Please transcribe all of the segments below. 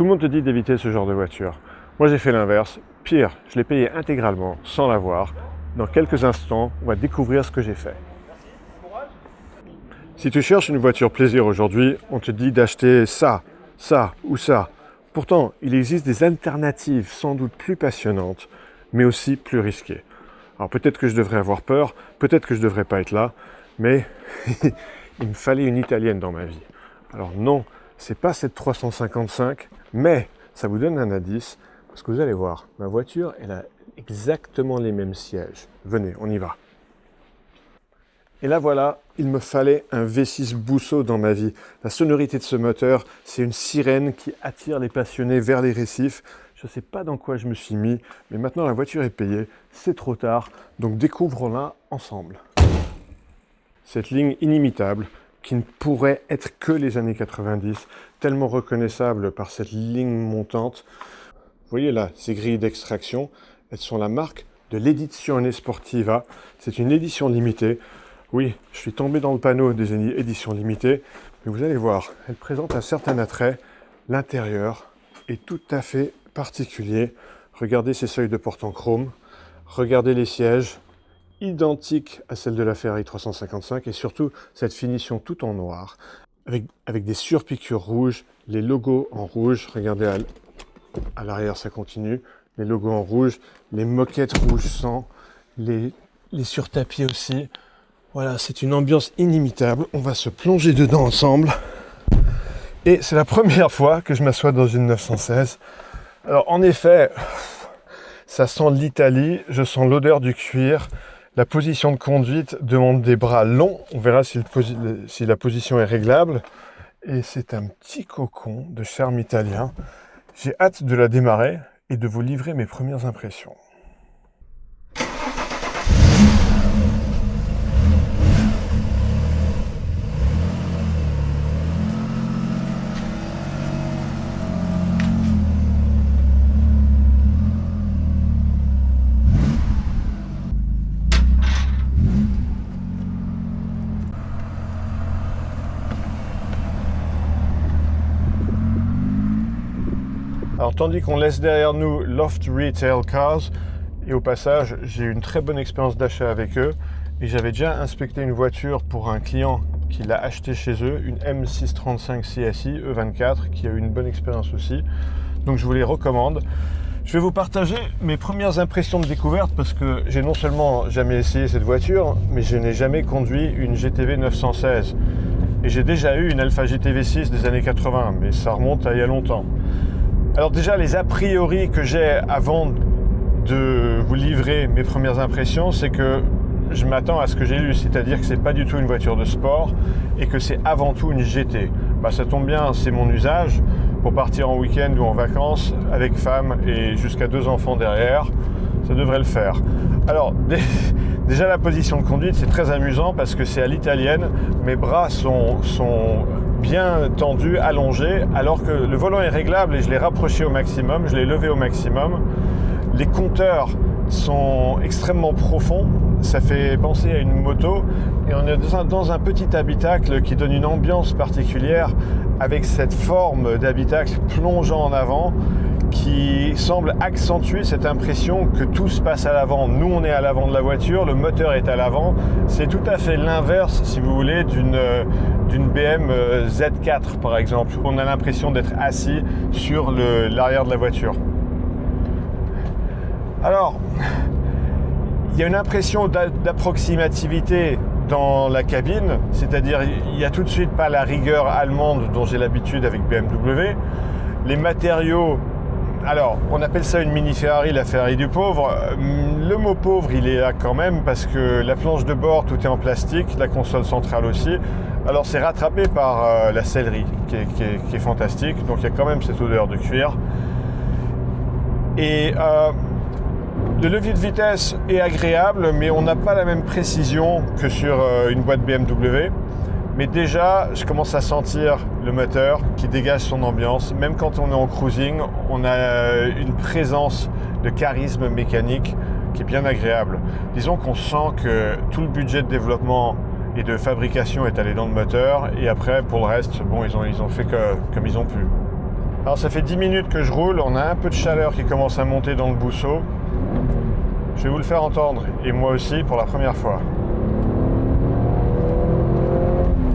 Tout le monde te dit d'éviter ce genre de voiture. Moi j'ai fait l'inverse. Pire, je l'ai payé intégralement, sans l'avoir. Dans quelques instants, on va découvrir ce que j'ai fait. Si tu cherches une voiture plaisir aujourd'hui, on te dit d'acheter ça, ça ou ça. Pourtant, il existe des alternatives sans doute plus passionnantes, mais aussi plus risquées. Alors peut-être que je devrais avoir peur, peut-être que je ne devrais pas être là, mais il me fallait une italienne dans ma vie. Alors non, c'est pas cette 355, mais ça vous donne un indice, parce que vous allez voir, ma voiture, elle a exactement les mêmes sièges. Venez, on y va. Et là voilà, il me fallait un V6 Busso dans ma vie. La sonorité de ce moteur, c'est une sirène qui attire les passionnés vers les récifs. Je ne sais pas dans quoi je me suis mis, mais maintenant la voiture est payée, c'est trop tard, donc découvrons-la ensemble. Cette ligne inimitable, qui ne pourrait être que les années 90, tellement reconnaissable par cette ligne montante. Vous voyez là, ces grilles d'extraction, elles sont la marque de l'Edizione Sportiva. C'est une édition limitée. Oui, je suis tombé dans le panneau des éditions limitées, mais vous allez voir, elle présente un certain attrait. L'intérieur est tout à fait particulier. Regardez ces seuils de porte en chrome, regardez les sièges, identiques à celles de la Ferrari 355, et surtout cette finition tout en noir, avec des surpiqûres rouges, les logos en rouge, regardez à l'arrière ça continue, les logos en rouge, les moquettes rouge sang, les surtapis aussi. Voilà, c'est une ambiance inimitable. On va se plonger dedans ensemble. Et c'est la première fois que je m'assois dans une 916. Alors en effet, ça sent l'Italie, je sens l'odeur du cuir. La position de conduite demande des bras longs. On verra si la position est réglable. Et c'est un petit cocon de charme italien. J'ai hâte de la démarrer et de vous livrer mes premières impressions. Alors tandis qu'on laisse derrière nous Loft Retail Cars, et au passage j'ai eu une très bonne expérience d'achat avec eux, et j'avais déjà inspecté une voiture pour un client qui l'a acheté chez eux, une M635 CSI E24, qui a eu une bonne expérience aussi, donc je vous les recommande. Je vais vous partager mes premières impressions de découverte, parce que j'ai non seulement jamais essayé cette voiture, mais je n'ai jamais conduit une GTV 916, et j'ai déjà eu une Alfa GTV 6 des années 80, mais ça remonte à il y a longtemps. Alors déjà, les a priori que j'ai avant de vous livrer mes premières impressions, c'est que je m'attends à ce que j'ai lu, c'est-à-dire que c'est pas du tout une voiture de sport et que c'est avant tout une GT. Ça tombe bien, c'est mon usage pour partir en week-end ou en vacances avec femme et jusqu'à 2 enfants derrière, ça devrait le faire. Alors déjà la position de conduite, c'est très amusant parce que c'est à l'italienne, mes bras sont bien tendu, allongé, alors que le volant est réglable et je l'ai rapproché au maximum, je l'ai levé au maximum. Les compteurs sont extrêmement profonds, ça fait penser à une moto, et on est dans un petit habitacle qui donne une ambiance particulière avec cette forme d'habitacle plongeant en avant qui semble accentuer cette impression que tout se passe à l'avant. Nous, on est à l'avant de la voiture, le moteur est à l'avant. C'est tout à fait l'inverse, si vous voulez, d'une BM Z4, par exemple. On a l'impression d'être assis sur l'arrière de la voiture. Alors, il y a une impression d'approximativité dans la cabine, c'est-à-dire il n'y a tout de suite pas la rigueur allemande dont j'ai l'habitude avec BMW. Les matériaux, alors on appelle ça une mini Ferrari, la Ferrari du pauvre. Le mot pauvre il est là quand même parce que la planche de bord tout est en plastique, la console centrale aussi. Alors c'est rattrapé par la sellerie qui est fantastique, donc il y a quand même cette odeur de cuir. Et le levier de vitesse est agréable, mais on n'a pas la même précision que sur une boîte BMW. Mais déjà, je commence à sentir le moteur qui dégage son ambiance. Même quand on est en cruising, on a une présence de charisme mécanique qui est bien agréable. Disons qu'on sent que tout le budget de développement et de fabrication est allé dans le moteur. Et après, pour le reste, bon, ils ont fait comme ils ont pu. Alors ça fait 10 minutes que je roule, on a un peu de chaleur qui commence à monter dans le bousseau. Je vais vous le faire entendre, et moi aussi pour la première fois.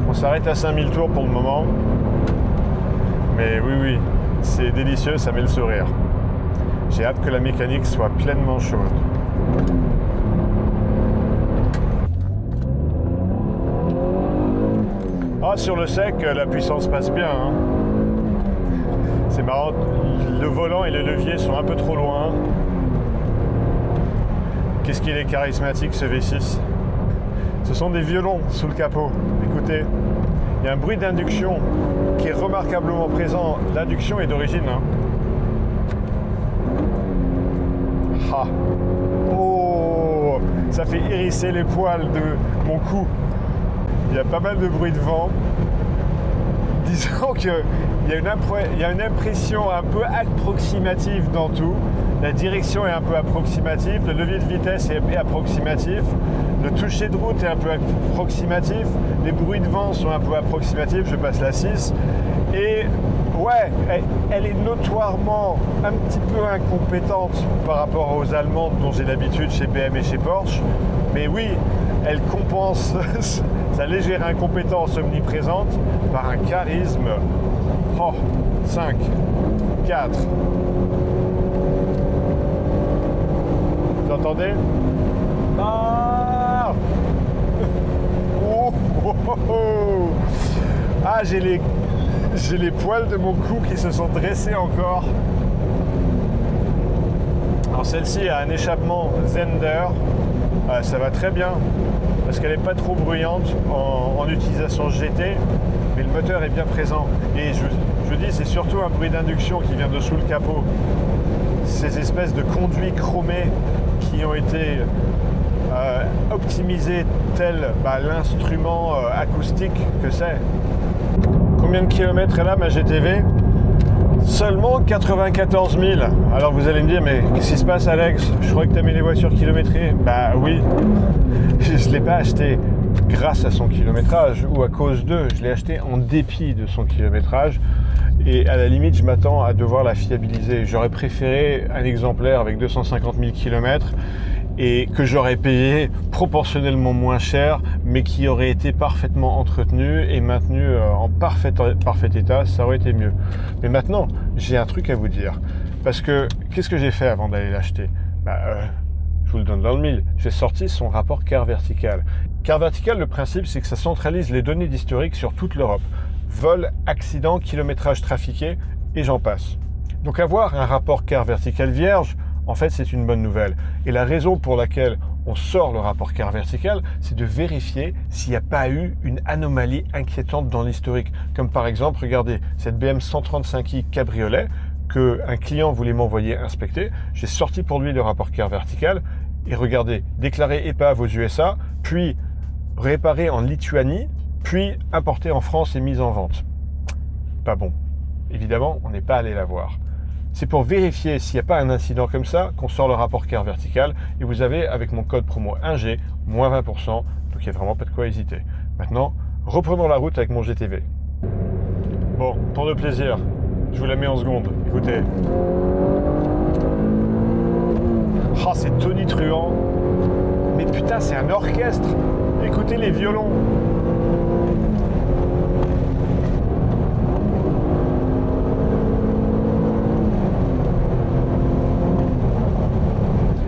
On s'arrête à 5000 tours pour le moment. Mais oui, c'est délicieux, ça met le sourire. J'ai hâte que la mécanique soit pleinement chaude. Ah, sur le sec, la puissance passe bien. Hein. C'est marrant, le volant et le levier sont un peu trop loin. Qu'est-ce qu'il est charismatique ce V6. Ce sont des violons sous le capot. Écoutez, il y a un bruit d'induction qui est remarquablement présent. L'induction est d'origine. Hein. Ah. Oh, ça fait hérisser les poils de mon cou. Il y a pas mal de bruit de vent. Disons qu'il y a une impression un peu approximative dans tout. La direction est un peu approximative, le levier de vitesse est approximatif, le toucher de route est un peu approximatif, les bruits de vent sont un peu approximatifs, je passe la 6. Et ouais, elle est notoirement un petit peu incompétente par rapport aux Allemandes dont j'ai l'habitude chez BM et chez Porsche. Mais oui, elle compense sa légère incompétence omniprésente par un charisme. Oh, 5, 4. Vous entendez? Ah, oh, oh, oh, oh. Ah, j'ai les poils de mon cou qui se sont dressés encore. Alors celle-ci a un échappement Zender. Ça va très bien parce qu'elle n'est pas trop bruyante en utilisation GT, mais le moteur est bien présent. Et je vous dis, c'est surtout un bruit d'induction qui vient de sous le capot. Ces espèces de conduits chromés qui ont été optimisés tel l'instrument acoustique que c'est. Combien de kilomètres est là ma GTV? Seulement 94 000. Alors vous allez me dire, mais qu'est-ce qui se passe Alex? Je crois que tu as mis les voitures kilométrées. Bah oui, je ne l'ai pas acheté grâce à son kilométrage ou à cause d'eux. Je l'ai acheté en dépit de son kilométrage. Et à la limite, je m'attends à devoir la fiabiliser. J'aurais préféré un exemplaire avec 250 000 km et que j'aurais payé proportionnellement moins cher, mais qui aurait été parfaitement entretenu et maintenu en parfait état, ça aurait été mieux. Mais maintenant, j'ai un truc à vous dire. Parce que, qu'est-ce que j'ai fait avant d'aller l'acheter? Je vous le donne dans le mille. J'ai sorti son rapport Car Vertical. Car Vertical, le principe, c'est que ça centralise les données d'historique sur toute l'Europe. Vol, accident, kilométrage trafiqué, et j'en passe. Donc avoir un rapport Car Vertical vierge, en fait, c'est une bonne nouvelle. Et la raison pour laquelle on sort le rapport Car Vertical, c'est de vérifier s'il n'y a pas eu une anomalie inquiétante dans l'historique. Comme par exemple, regardez, cette BM 135i cabriolet qu'un client voulait m'envoyer inspecter. J'ai sorti pour lui le rapport Car Vertical et regardez, déclaré épave aux USA, puis réparé en Lituanie, puis importé en France et mis en vente. Pas bon. Évidemment, on n'est pas allé la voir. C'est pour vérifier s'il n'y a pas un incident comme ça qu'on sort le rapport Car Vertical et vous avez avec mon code promo 1G, moins 20%, donc il n'y a vraiment pas de quoi hésiter. Maintenant, reprenons la route avec mon GTV. Bon, pour le plaisir, je vous la mets en seconde, écoutez. Oh, c'est tonitruant. Mais putain, c'est un orchestre. Écoutez les violons.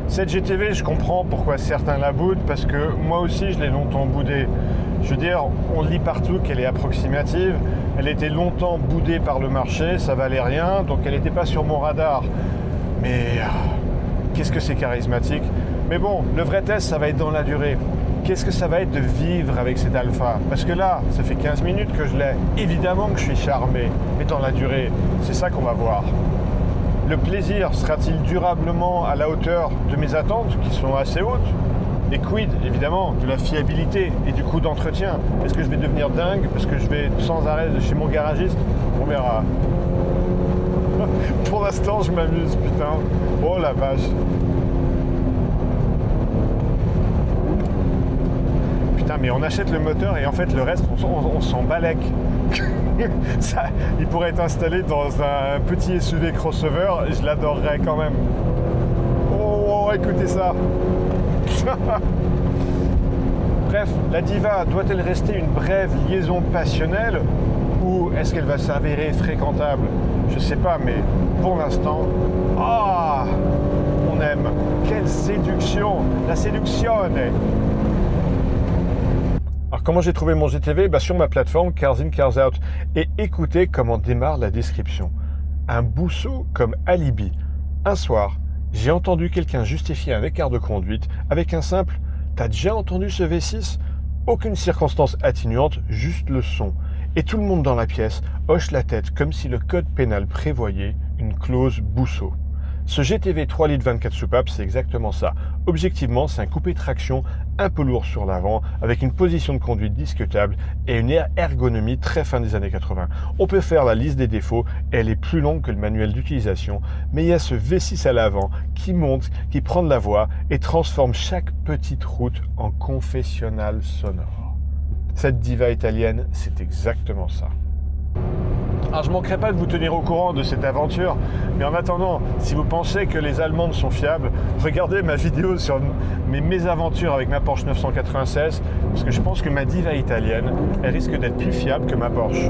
Cette GTV, je comprends pourquoi certains la boudent, parce que moi aussi, je l'ai longtemps boudée. Je veux dire, on lit partout qu'elle est approximative. Elle était longtemps boudée par le marché, ça valait rien, donc elle n'était pas sur mon radar. Mais qu'est-ce que c'est charismatique. Mais bon, le vrai test, ça va être dans la durée. Qu'est-ce que ça va être de vivre avec cet Alpha? Parce que là, ça fait 15 minutes que je l'ai. Évidemment que je suis charmé, mais dans la durée, c'est ça qu'on va voir. Le plaisir sera-t-il durablement à la hauteur de mes attentes, qui sont assez hautes? Et quid, évidemment, de la fiabilité et du coût d'entretien? Est-ce que je vais devenir dingue parce que je vais sans arrêt chez mon garagiste? On verra. Pour l'instant, je m'amuse, putain. Oh la vache. Putain, mais on achète le moteur et en fait le reste on s'en balèque. Ça, il pourrait être installé dans un petit SUV crossover, je l'adorerais quand même. Oh, écoutez ça. Bref, la Diva doit-elle rester une brève liaison passionnelle ou est-ce qu'elle va s'avérer fréquentable? Je sais pas, mais pour l'instant, on aime. Quelle séduction, la séduction. Alors comment j'ai trouvé mon GTV? Sur ma plateforme Cars In Cars Out. Et écoutez comment démarre la description. Un bousseau comme alibi. Un soir, j'ai entendu quelqu'un justifier un écart de conduite avec un simple « T'as déjà entendu ce V6 ?» Aucune circonstance atténuante, juste le son. Et tout le monde dans la pièce hoche la tête comme si le code pénal prévoyait une clause bousseau. Ce GTV 3 litres 24 soupapes, c'est exactement ça. Objectivement, c'est un coupé traction un peu lourd sur l'avant, avec une position de conduite discutable et une ergonomie très fin des années 80. On peut faire la liste des défauts, et elle est plus longue que le manuel d'utilisation, mais il y a ce V6 à l'avant qui monte, qui prend de la voix et transforme chaque petite route en confessionnal sonore. Cette Diva italienne, c'est exactement ça. Alors je ne manquerai pas de vous tenir au courant de cette aventure, mais en attendant, si vous pensez que les Allemandes sont fiables, regardez ma vidéo sur mes mésaventures avec ma Porsche 996, parce que je pense que ma Diva italienne, elle risque d'être plus fiable que ma Porsche.